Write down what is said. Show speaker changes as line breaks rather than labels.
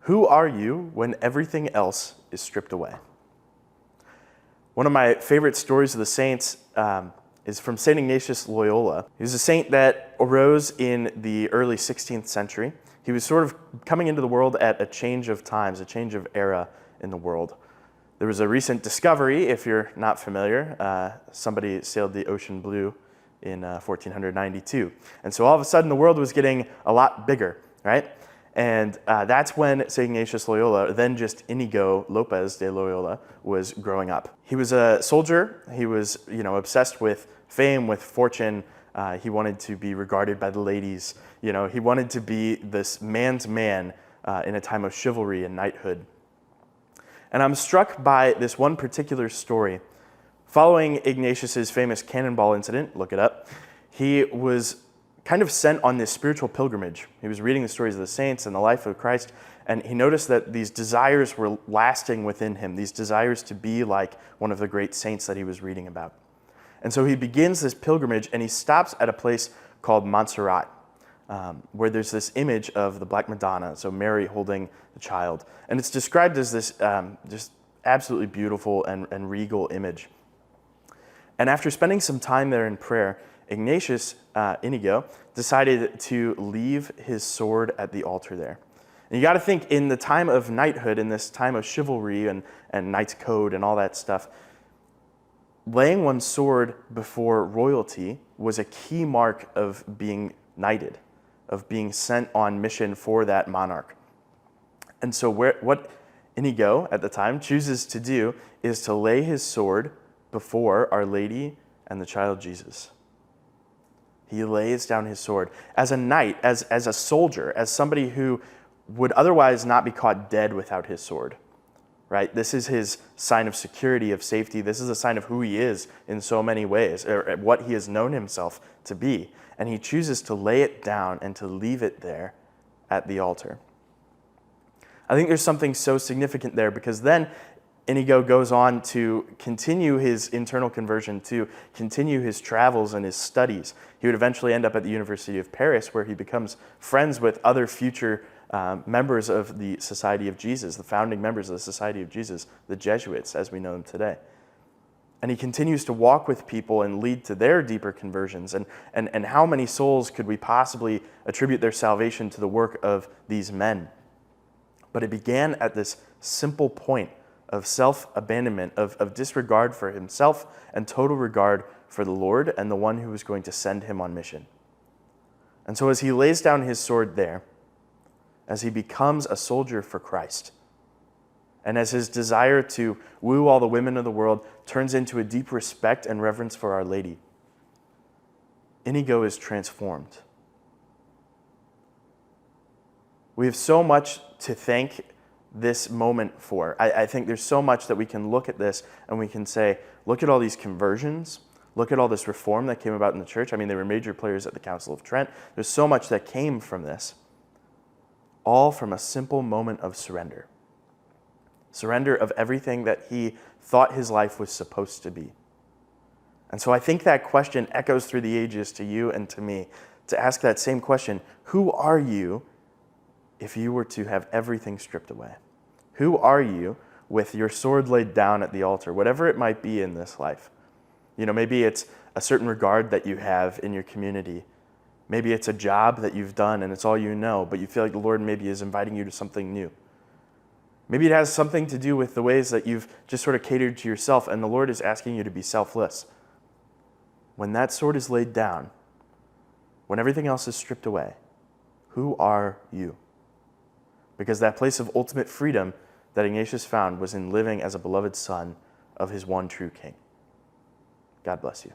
Who are you when everything else is stripped away? One of my favorite stories of the saints is from St. Ignatius Loyola. He was a saint that arose in the early 16th century. He was sort of coming into the world at a change of times, a change of era in the world. There was a recent discovery, if you're not familiar. Somebody sailed the ocean blue in 1492. And so all of a sudden the world was getting a lot bigger, right? And that's when St. Ignatius Loyola, then just Inigo Lopez de Loyola, was growing up. He was a soldier. He was, obsessed with fame, with fortune. He wanted to be regarded by the ladies. He wanted to be this man's man in a time of chivalry and knighthood. And I'm struck by this one particular story. Following Ignatius's famous cannonball incident, look it up, he was kind of sent on this spiritual pilgrimage. He was reading the stories of the saints and the life of Christ, and he noticed that these desires were lasting within him, these desires to be like one of the great saints that he was reading about. And so he begins this pilgrimage, and he stops at a place called Montserrat, where there's this image of the Black Madonna, so Mary holding the child. And it's described as this just absolutely beautiful and regal image. And after spending some time there in prayer, Ignatius, Inigo, decided to leave his sword at the altar there. And you got to think, in the time of knighthood, in this time of chivalry and knight's code and all that stuff, laying one's sword before royalty was a key mark of being knighted, of being sent on mission for that monarch. And so what Inigo at the time chooses to do is to lay his sword before Our Lady and the child Jesus. He lays down his sword as a knight, as a soldier, as somebody who would otherwise not be caught dead without his sword, right? This is his sign of security, of safety. This is a sign of who he is in so many ways, or what he has known himself to be. And he chooses to lay it down and to leave it there at the altar. I think there's something so significant there, because then Inigo goes on to continue his internal conversion, to continue his travels and his studies. He would eventually end up at the University of Paris, where he becomes friends with other future members of the Society of Jesus, the founding members of the Society of Jesus, the Jesuits, as we know them today. And he continues to walk with people and lead to their deeper conversions. And how many souls could we possibly attribute their salvation to the work of these men? But it began at this simple point of self-abandonment, of disregard for himself and total regard for the Lord and the one who was going to send him on mission. And so as he lays down his sword there, as he becomes a soldier for Christ, and as his desire to woo all the women of the world turns into a deep respect and reverence for Our Lady, Inigo is transformed. We have so much to thank this moment for. I think there's so much that we can look at this and we can say, look at all these conversions, look at all this reform that came about in the church. I mean, they were major players at the Council of Trent. There's so much that came from this, all from a simple moment of surrender. Surrender of everything that he thought his life was supposed to be. And so I think that question echoes through the ages to you and to me, to ask that same question: who are you if you were to have everything stripped away? Who are you with your sword laid down at the altar, whatever it might be in this life? Maybe it's a certain regard that you have in your community. Maybe it's a job that you've done and it's all you know, but you feel like the Lord maybe is inviting you to something new. Maybe it has something to do with the ways that you've just sort of catered to yourself, and the Lord is asking you to be selfless. When that sword is laid down, when everything else is stripped away, who are you? Because that place of ultimate freedom that Ignatius found was in living as a beloved son of his one true King. God bless you.